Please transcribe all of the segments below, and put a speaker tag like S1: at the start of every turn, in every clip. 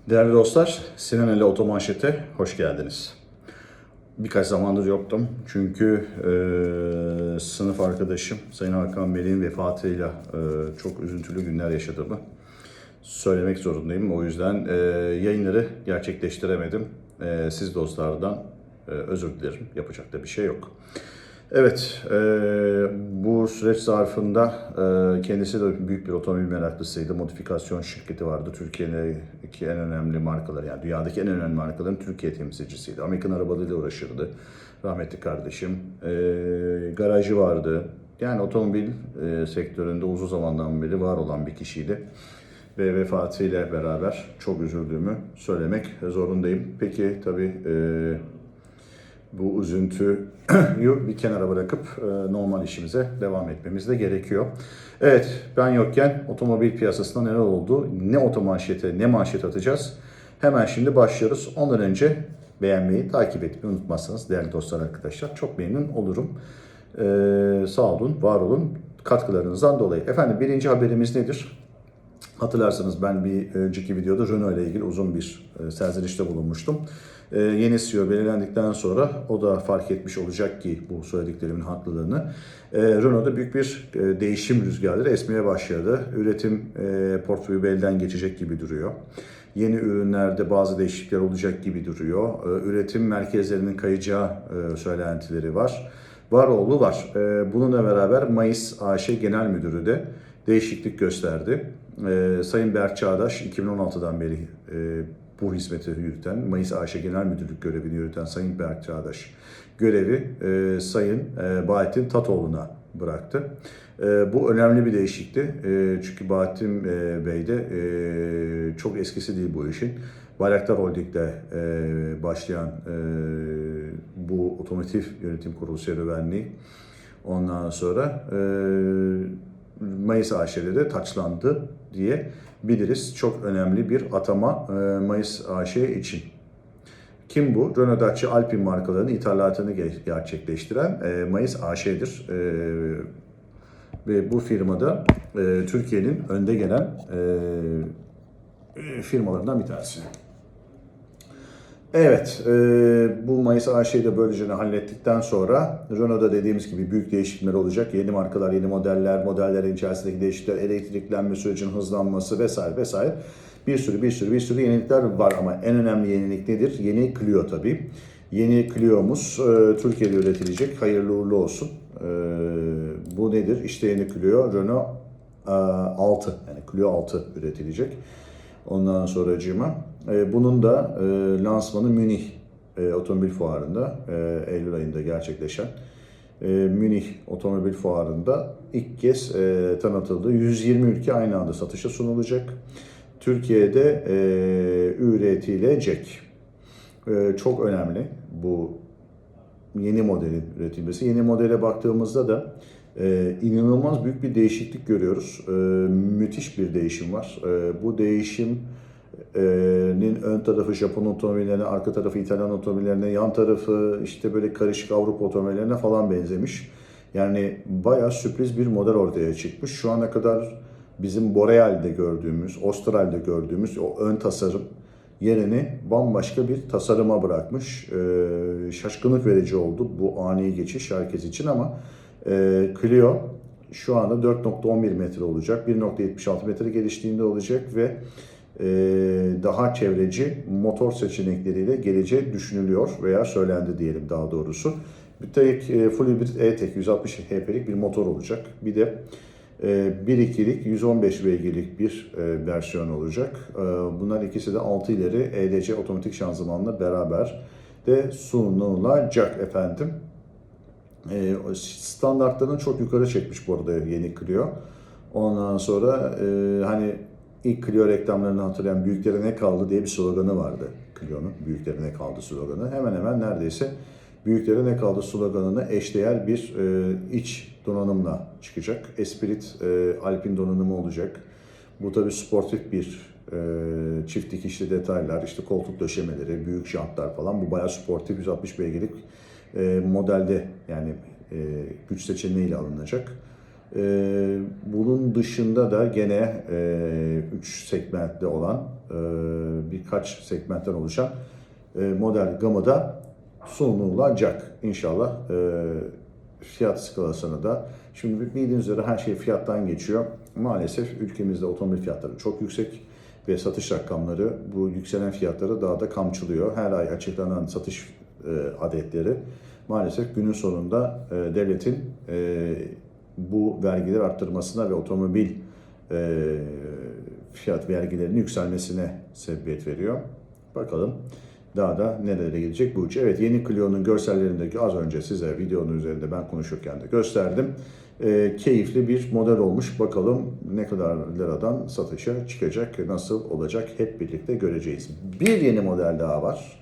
S1: Değerli dostlar, Sinan ile Otomanşet'e hoş geldiniz. Birkaç zamandır yoktum çünkü sınıf arkadaşım Sayın Hakan Bey'in vefatıyla çok üzüntülü günler yaşadığımı söylemek zorundayım. O yüzden yayınları gerçekleştiremedim. Siz dostlardan özür dilerim, yapacak da bir şey yok. Evet, bu süreç zarfında kendisi de büyük bir otomobil meraklısıydı. Modifikasyon şirketi vardı. Türkiye'deki en önemli markalar, yani dünyadaki en önemli markaların Türkiye temsilcisiydi. Amerikan arabalarıyla uğraşırdı rahmetli kardeşim. Garajı vardı. Yani otomobil sektöründe uzun zamandan beri var olan bir kişiydi. Ve vefatıyla beraber çok üzüldüğümü söylemek zorundayım. Peki tabii bu üzüntüyü bir kenara bırakıp normal işimize devam etmemiz de gerekiyor. Evet, ben yokken otomobil piyasasında neler oldu, ne otomanşete ne manşet atacağız? Hemen şimdi başlıyoruz. Ondan önce beğenmeyi, takip etmeyi unutmazsanız değerli dostlar, arkadaşlar çok memnun olurum. Sağ olun, var olun katkılarınızdan dolayı. Efendim, birinci haberimiz nedir? Hatırlarsanız ben bir önceki videoda Renault ile ilgili uzun bir serzenişte bulunmuştum. Yeni CEO belirlendikten sonra o da fark etmiş olacak ki bu söylediklerimin haklılığını. Renault'da büyük bir değişim rüzgarları esmeye başladı. Üretim portföyü belden geçecek gibi duruyor. Yeni ürünlerde bazı değişiklikler olacak gibi duruyor. Üretim merkezlerinin kayacağı söylentileri var. Varoğlu var. Bununla beraber Mayıs AŞ Genel Müdürü de değişiklik gösterdi. Sayın Berk Çağdaş 2016'dan beri bu hizmeti yürüten, Mayıs AŞ Genel Müdürlük görevini yürüten Sayın Berk Çağdaş görevi Sayın Bahattin Tatoğlu'na bıraktı. Bu önemli bir değişiklikti. Çünkü Bahattin Bey de çok eskisi değil bu işin. Bayraktar Holding'de başlayan bu otomotiv yönetim kurulu serüvenliği ondan sonra Mayıs AŞ'de de taçlandı diye biliriz. Çok önemli bir atama Mayıs AŞ için. Kim bu? Renault, Dacia, Alpine markalarının ithalatını gerçekleştiren Mayıs AŞ'dir. Ve bu firmada Türkiye'nin önde gelen firmalarından bir tanesi. Evet, bu Mayıs AŞ'yi de böylece hallettikten sonra Renault'da dediğimiz gibi büyük değişiklikler olacak. Yeni markalar, yeni modeller, modellerin içerisindeki değişiklikler, elektriklenme sürecinin hızlanması vesaire vesaire. Bir sürü yenilikler var ama en önemli yenilik nedir? Yeni Clio tabii. Yeni Clio'muz Türkiye'de üretilecek. Hayırlı uğurlu olsun. Bu nedir? İşte yeni Clio, Renault 6, yani Clio 6 üretilecek. Ondan sonracığıma bunun da lansmanı Münih Otomobil Fuarı'nda Eylül ayında gerçekleşen Münih Otomobil Fuarı'nda ilk kez tanıtıldı. 120 ülke aynı anda satışa sunulacak. Türkiye'de üretilecek. Çok önemli bu yeni modelin üretilmesi. Yeni modele baktığımızda da inanılmaz büyük bir değişiklik görüyoruz. Müthiş bir değişim var. Bu değişimin ön tarafı Japon otomobillerine, arka tarafı İtalyan otomobillerine, yan tarafı işte böyle karışık Avrupa otomobillerine falan benzemiş. Yani bayağı sürpriz bir model ortaya çıkmış. Şu ana kadar bizim Boreal'de gördüğümüz, Austral'de gördüğümüz o ön tasarım yerini bambaşka bir tasarıma bırakmış. Şaşkınlık verici oldu bu ani geçiş herkes için ama Clio şu anda 4.11 metre olacak, 1.76 metre genişliğinde olacak ve daha çevreci motor seçenekleriyle geleceği düşünülüyor veya söylendi diyelim daha doğrusu. Bir tek full hibrit E-Tech 160 HP'lik bir motor olacak. Bir de 1.2'lik 115 beygirlik bir versiyon olacak. Bunlar ikisi de 6 ileri EDC otomatik şanzımanla beraber de sunulacak efendim. Standartlarını çok yukarı çekmiş bu arada yeni Clio. Ondan sonra hani ilk Clio reklamlarını hatırlayan büyüklere ne kaldı diye bir sloganı vardı Clio'nun. Büyüklere ne kaldı sloganı. Hemen hemen neredeyse büyüklere ne kaldı sloganına eşdeğer bir iç donanımla çıkacak. Esprit Alpine donanımı olacak. Bu tabii sportif bir çift dikişli detaylar, işte koltuk döşemeleri, büyük jantlar falan. Bu bayağı sportif 160 beygirlik modelde yani güç seçeneğiyle alınacak. Bunun dışında da gene 3 segmentli olan birkaç segmentten oluşan model gamı da sunulacak inşallah. Fiyat skalasını da. Şimdi bildiğiniz üzere her şey fiyattan geçiyor. Maalesef ülkemizde otomobil fiyatları çok yüksek ve satış rakamları bu yükselen fiyatları daha da kamçılıyor. Her ay açıklanan satış adetleri maalesef günün sonunda devletin bu vergileri arttırmasına ve otomobil fiyat vergilerinin yükselmesine sebebiyet veriyor. Bakalım daha da nerelere gidecek bu iş. Evet, yeni Clio'nun görsellerindeki az önce size videonun üzerinde ben konuşurken de gösterdim. Keyifli bir model olmuş. Bakalım ne kadar liradan satışa çıkacak, nasıl olacak hep birlikte göreceğiz. Bir yeni model daha var.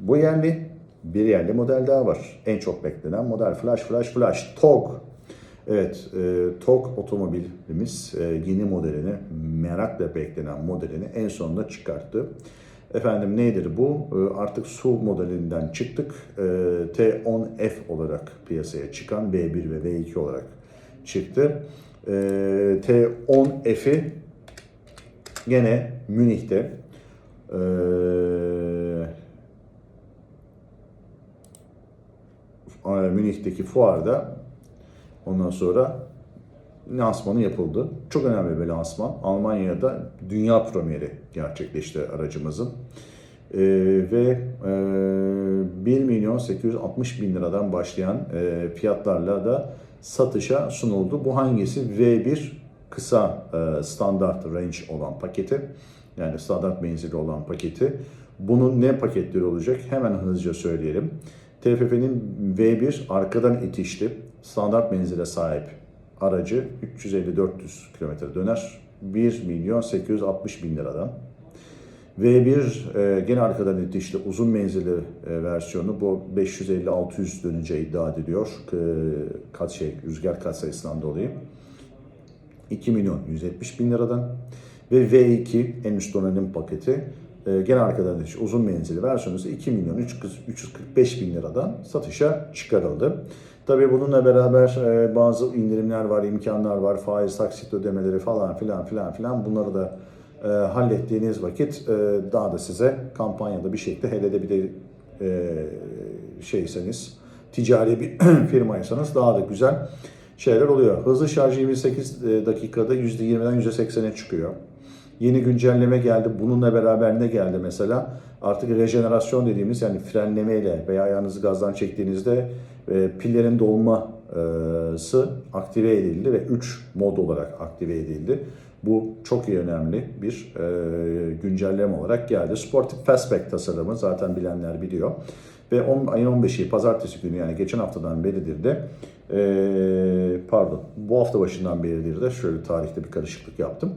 S1: Bu yerli, bir yerli model daha var. En çok beklenen model Flash TOG. Evet, TOG otomobilimiz yeni modelini, merakla beklenen modelini en sonunda çıkarttı. Efendim nedir bu? Artık SUV modelinden çıktık. T10F olarak piyasaya çıkan V1 ve V2 olarak çıktı. T10F'i gene Münih'te Münih'teki fuarda ondan sonra lansmanı yapıldı. Çok önemli bir lansman. Almanya'da dünya premieri gerçekleşti aracımızın. Ve 1.860.000 liradan başlayan fiyatlarla da satışa sunuldu. Bu hangisi? V1 kısa standart range olan paketi. Yani standart menzili olan paketi. Bunun ne paketleri olacak? Hemen hızlıca söyleyelim. TFF'nin V1 arkadan itişli standart menzile sahip aracı 350-400 km döner. 1.860.000 liradan. V1 gene arkadan itişli uzun menzili versiyonu, bu 550-600 dönünce iddia ediliyor. Rüzgar kat sayısından dolayı. 2.170.000 liradan. Ve V2 en üst donanım paketi gene arkadan itişli uzun menzili versiyonu ise 2.345.000 liradan satışa çıkarıldı. Tabii bununla beraber bazı indirimler var, imkanlar var, faiz taksit ödemeleri falan filan bunları da hallettiğiniz vakit daha da size kampanyada bir şekilde, hele de bir de şeyseniz, ticari bir firmaysanız daha da güzel şeyler oluyor. Hızlı şarj 28 dakikada %20'den %80'e çıkıyor. Yeni güncelleme geldi. Bununla beraber ne geldi mesela? Artık rejenerasyon dediğimiz, yani frenlemeyle veya ayağınızı gazdan çektiğinizde pillerin dolması aktive edildi ve 3 mod olarak aktive edildi. Bu çok iyi, önemli bir güncelleme olarak geldi. Sportif Fastback tasarımı zaten bilenler biliyor. Ve ayın 15'i pazartesi günü, yani geçen haftadan beridir de bu hafta başından beridir de şöyle tarihte bir karışıklık yaptım.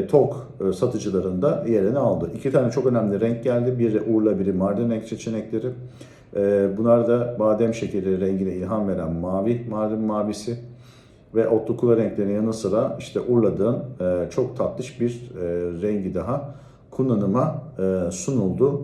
S1: TOG satıcılarında yerini aldı. İki tane çok önemli renk geldi. Biri Urla, biri Mardin renk seçenekleri. Bunlar da badem şekeri rengine ilham veren Mardin mavisi ve otlu renklerinin yanı sıra işte Urla'dan çok tatlış bir rengi daha kullanıma sunuldu.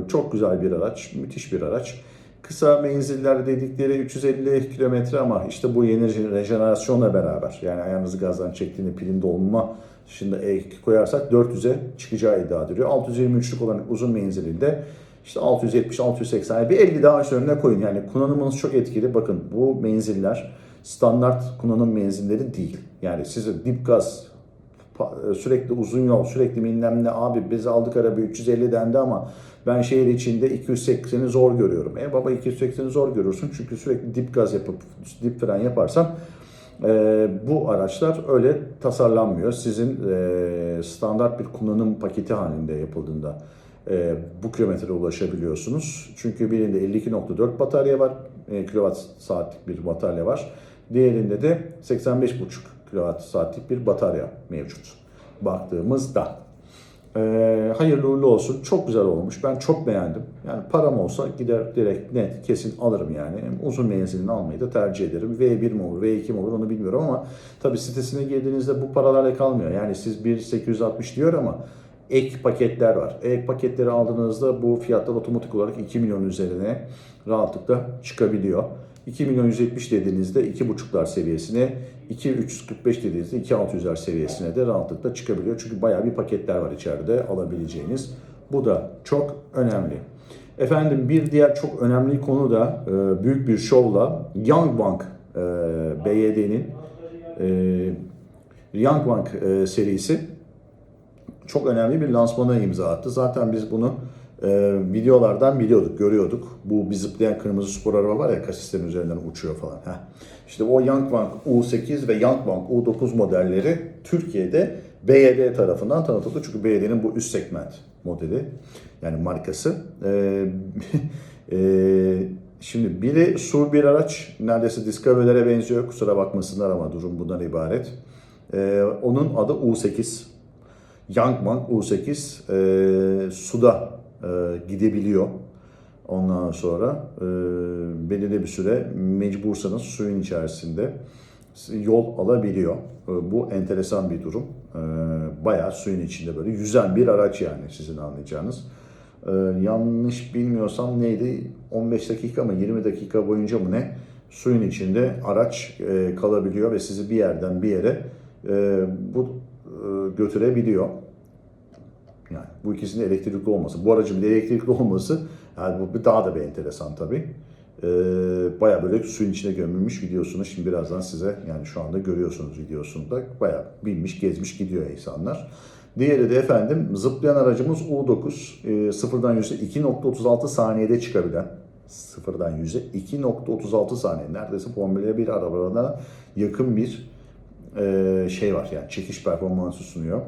S1: Çok güzel bir araç, müthiş bir araç. Kısa menziller dedikleri 350 kilometre, ama işte bu yeni rejenerasyonla beraber, yani ayağınızı gazdan çektiğinde pilin dolma dışında koyarsak 400'e çıkacağı iddia ediliyor. 623'lük olan uzun menzilinde işte 670-680, bir 50 daha önüne koyun. Yani kullanımınız çok etkili. Bakın, bu menziller standart kullanım menzilleri değil. Yani size dip gaz, sürekli uzun yol, sürekli bilmem ne, abi biz aldık araba 350 dendi ama ben şehir içinde 280'i zor görüyorum. Baba, 280'i zor görürsün çünkü sürekli dip gaz yapıp dip fren yaparsan bu araçlar öyle tasarlanmıyor. Sizin standart bir kullanım paketi halinde yapıldığında bu kilometreye ulaşabiliyorsunuz. Çünkü birinde 52.4 batarya var, kilowatt saatlik bir batarya var. Diğerinde de 85.5 kilowatt saatlik bir batarya mevcut. Baktığımızda hayırlı uğurlu olsun. Çok güzel olmuş. Ben çok beğendim. Yani param olsa gider direkt net kesin alırım yani. Uzun menzilini almayı da tercih ederim. V1 mi olur, V2 mi olur onu bilmiyorum ama tabii sitesine girdiğinizde bu paralarla kalmıyor. Yani siz 1.860 diyor ama ek paketler var. Ek paketleri aldığınızda bu fiyatlar otomatik olarak 2 milyon üzerine rahatlıkla çıkabiliyor. 2 milyon 170 dediğinizde 2,5'lar seviyesine, 2,345 dediğinizde 2,600'ler seviyesine de rahatlıkla çıkabiliyor. Çünkü bayağı bir paketler var içeride alabileceğiniz. Bu da çok önemli. Efendim bir diğer çok önemli konu da büyük bir şovla Yangwang BYD'nin Yangwang serisi çok önemli bir lansmana imza attı. Zaten biz bunu videolardan biliyorduk, görüyorduk. Bu bir zıplayan kırmızı spor araba var ya, kasislerin üzerinden uçuyor falan. İşte o Yangwang U8 ve Yangwang U9 modelleri Türkiye'de BYD tarafından tanıtıldı. Çünkü BYD'nin bu üst segment modeli, yani markası. Şimdi biri SUV bir araç, neredeyse Discovery'lere benziyor. Kusura bakmasınlar ama durum bundan ibaret. Onun adı U8. Yangwang U8 suda gidebiliyor. Ondan sonra belirli bir süre mecbursanız suyun içerisinde yol alabiliyor. Bu enteresan bir durum. Bayağı suyun içinde böyle yüzen bir araç, yani sizin anlayacağınız. Yanlış bilmiyorsam neydi? 15 dakika mı 20 dakika boyunca mı ne? Suyun içinde araç kalabiliyor ve sizi bir yerden bir yere götürebiliyor. Yani bu ikisinin elektrikli olması, bu aracın bir elektrikli olması, yani bu daha da bir enteresan tabii. Bayağı böyle suyun içine gömülmüş videosunu şimdi birazdan size, yani şu anda görüyorsunuz videosunda, bayağı binmiş gezmiş gidiyor insanlar. Diğeri de efendim zıplayan aracımız U9, sıfırdan 100'e 2,36 saniyede çıkabilen, sıfırdan 100'e 2,36 saniye, neredeyse Formula 1 arabalarına yakın bir şey var, yani çekiş performansı sunuyor.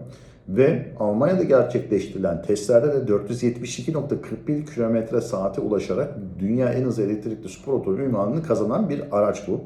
S1: Ve Almanya'da gerçekleştirilen testlerde de 472,41 km/saate ulaşarak dünya en hızlı elektrikli spor otomobil ünvanını kazanan bir araç bu.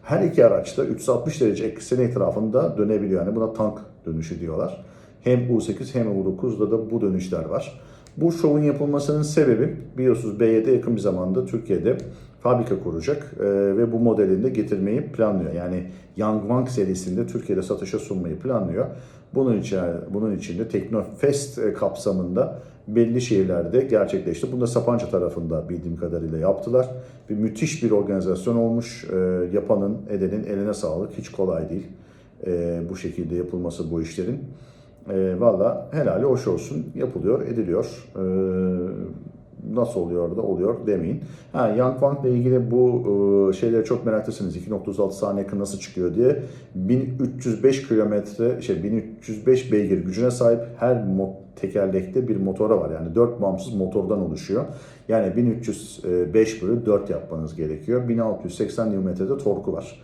S1: Her iki araç da 360 derece ekseni etrafında dönebiliyor. Yani buna tank dönüşü diyorlar. Hem U8 hem U9'da da bu dönüşler var. Bu şovun yapılmasının sebebi, biliyorsunuz BYD yakın bir zamanda Türkiye'de fabrika kuracak ve bu modelini de getirmeyi planlıyor. Yani Yangwang serisinde Türkiye'de satışa sunmayı planlıyor. Bunun için de Teknofest kapsamında belli şehirlerde gerçekleşti. Bunu da Sapanca tarafında bildiğim kadarıyla yaptılar. Müthiş bir organizasyon olmuş. Yapanın, edenin eline sağlık. Hiç kolay değil bu şekilde yapılması bu işlerin. Valla helali hoş olsun, yapılıyor, ediliyor. Nasıl oluyor da oluyor demeyin. Yangwang ile ilgili bu şeyleri çok meraklısınız. 2,36 saniye nasıl çıkıyor diye. 1305 kilometre, 1305 beygir gücüne sahip, her tekerlekte bir motora var. Yani 4 bağımsız motordan oluşuyor. Yani 1305 bölü 4 yapmanız gerekiyor. 1680 Nm'de torku var.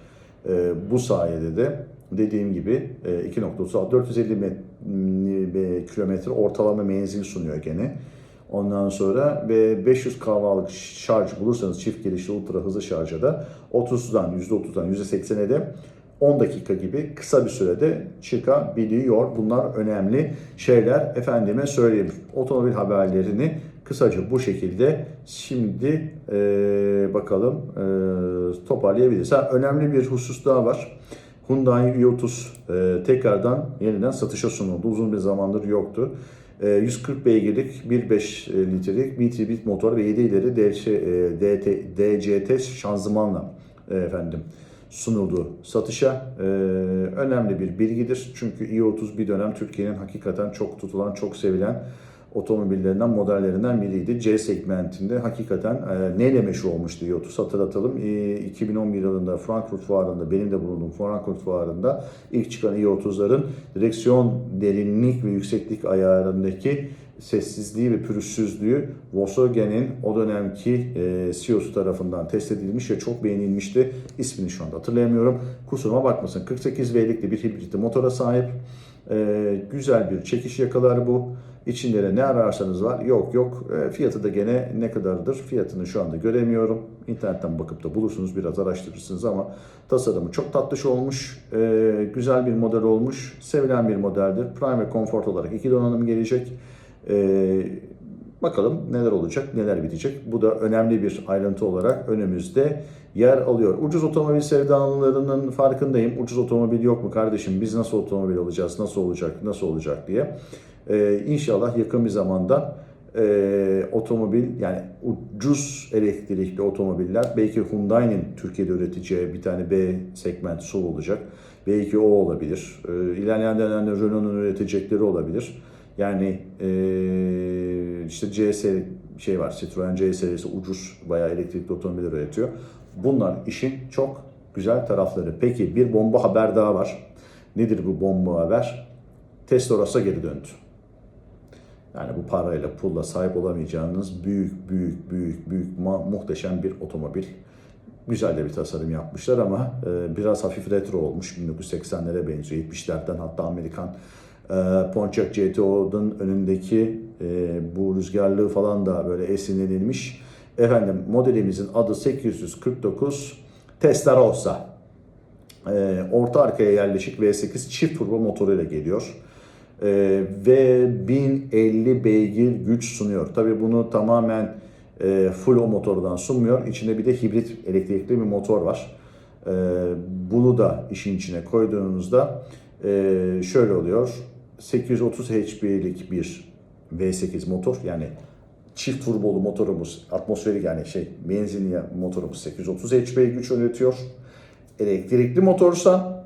S1: Bu sayede de dediğim gibi 2,36 450 kilometre ortalama menzil sunuyor gene. Ondan sonra ve 500 kW'lık şarj bulursanız çift girişli ultra hızlı şarja da %30'dan %80'e de 10 dakika gibi kısa bir sürede çıkabiliyor. Bunlar önemli şeyler, efendime söyleyeyim. Otomobil haberlerini kısaca bu şekilde şimdi bakalım toparlayabiliriz. Önemli bir husus daha var. Hyundai i30 tekrardan yeniden satışa sunuldu. Uzun bir zamandır yoktu. 140 beygirlik 1.5 litrelik VT motor ve 7 ileri DCT şanzımanla sunuldu satışa. Önemli bir bilgidir. Çünkü i30 bir dönem Türkiye'nin hakikaten çok tutulan, çok sevilen otomobillerinden, modellerinden biriydi. C segmentinde hakikaten neyle meşhur olmuştu i30 hatırlatalım. 2011 yılında Frankfurt Fuarı'nda, benim de bulunduğum Frankfurt Fuarı'nda ilk çıkan i30'ların direksiyon derinlik ve yükseklik ayarındaki sessizliği ve pürüzsüzlüğü Volkswagen'in o dönemki CEO'su tarafından test edilmiş ve çok beğenilmişti. İsmini şu anda hatırlayamıyorum. Kusuruma bakmasın. 48 V'likli bir hibritli motora sahip. Güzel bir çekiş yakalar bu. İçinde ne ararsanız var. Yok. Fiyatı da gene ne kadardır? Fiyatını şu anda göremiyorum. İnternetten bakıp da bulursunuz, biraz araştırırsınız ama tasarımı çok tatlış olmuş. Güzel bir model olmuş. Sevilen bir modeldir. Prime ve Comfort olarak iki donanım gelecek. Bakalım neler olacak, neler bitecek. Bu da önemli bir ayrıntı olarak önümüzde yer alıyor. Ucuz otomobil sevdalılarının farkındayım. Ucuz otomobil yok mu kardeşim? Biz nasıl otomobil alacağız? Nasıl olacak diye. İnşallah yakın bir zamanda otomobil, yani ucuz elektrikli otomobiller, belki Hyundai'nin Türkiye'de üreteceği bir tane B segment SUV olacak. Belki o olabilir. İlerleyen dönemde Renault'un üretecekleri olabilir. Yani işte C var, Citroen C serisi ucuz bayağı elektrikli otomobiller üretiyor. Bunlar işin çok güzel tarafları. Peki bir bomba haber daha var. Nedir bu bomba haber? Tesla Roadster'a geri döndü. Yani bu parayla, pulla sahip olamayacağınız büyük, muhteşem bir otomobil. Güzel de bir tasarım yapmışlar ama biraz hafif retro olmuş. 1980'lere benziyor. 70'lerden hatta Amerikan Pontiac GTO'nun önündeki bu rüzgarlığı falan da böyle esinlenilmiş. Efendim modelimizin adı 849 Tesla Roadster. Orta arkaya yerleşik V8 çift turbo motoruyla geliyor. Ve 1050 beygir güç sunuyor. Tabii bunu tamamen full o motordan sunmuyor. İçinde bir de hibrit elektrikli bir motor var. Bunu da işin içine koyduğunuzda şöyle oluyor. 830 HP'lik bir V8 motor, yani çift turbolu motorumuz, atmosferik yani benzinli motorumuz 830 HP güç üretiyor. Elektrikli motorsa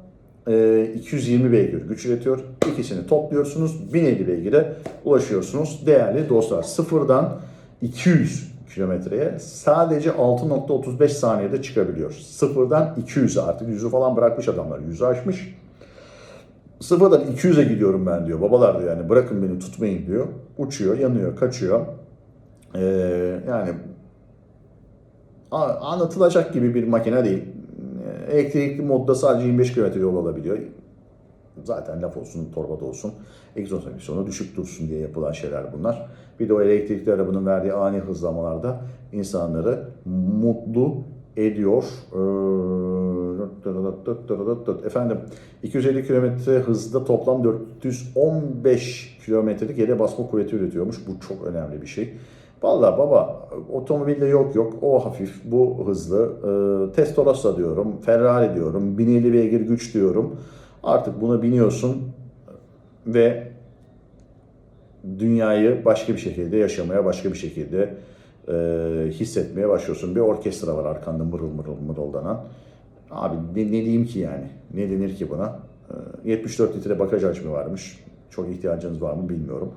S1: 220 beygir güç üretiyor. İkisini topluyorsunuz, 1050 beygire ulaşıyorsunuz. Değerli dostlar, sıfırdan 200 kilometreye sadece 6.35 saniyede çıkabiliyor. Sıfırdan 200'e, artık 100'ü falan bırakmış adamlar. 100'ü aşmış. Sıfırdan 200'e gidiyorum ben diyor. Babalar diyor, yani bırakın beni, tutmayın diyor. Uçuyor, yanıyor, kaçıyor. Yani anlatılacak gibi bir makine değil. Elektrikli modda sadece 25 km yol alabiliyor. Zaten laf olsun, torbada olsun. Egzoz emisyonu düşük dursun diye yapılan şeyler bunlar. Bir de o elektrikli arabanın verdiği ani hızlamalarda insanları mutlu ediyor. Efendim 250 km hızda toplam 415 kilometrelik yere basma kuvveti üretiyormuş. Bu çok önemli bir şey. Vallahi baba, otomobilde yok o hafif, bu hızlı. Testarossa diyorum, Ferrari diyorum, 1050 beygir güç diyorum. Artık buna biniyorsun ve dünyayı başka bir şekilde yaşamaya, başka bir şekilde hissetmeye başlıyorsun. Bir orkestra var arkanda mırıl mırıldanan. Abi ne diyeyim ki yani? Ne denir ki buna? 74 litre bagaj hacmi varmış. Çok ihtiyacınız var mı bilmiyorum.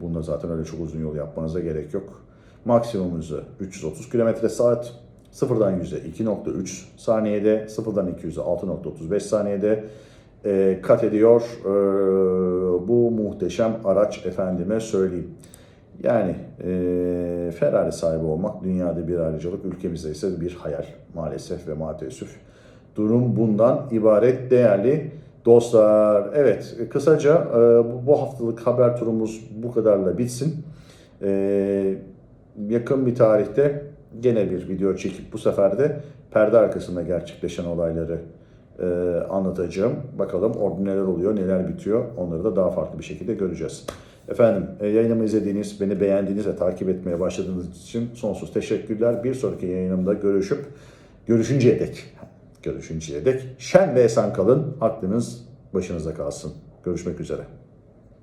S1: Bunda zaten öyle çok uzun yol yapmanıza gerek yok. Maksimum hızı 330 km/saat. Sıfırdan 100'e 2.3 saniyede, sıfırdan 200'e 6.35 saniyede kat ediyor. Bu muhteşem araç, efendime söyleyeyim. Yani Ferrari sahibi olmak dünyada bir ayrıcalık, ülkemizde ise bir hayal maalesef ve maalesef. Durum bundan ibaret değerli dostlar. Evet, kısaca bu haftalık haber turumuz bu kadarla bitsin. Yakın bir tarihte gene bir video çekip bu sefer de perde arkasında gerçekleşen olayları anlatacağım. Bakalım orada neler oluyor, neler bitiyor, onları da daha farklı bir şekilde göreceğiz. Efendim yayınımı izlediğiniz, beni beğendiğiniz ve takip etmeye başladığınız için sonsuz teşekkürler. Bir sonraki yayınımda görüşünceye dek şen ve esen kalın. Aklınız başınıza kalsın. Görüşmek üzere.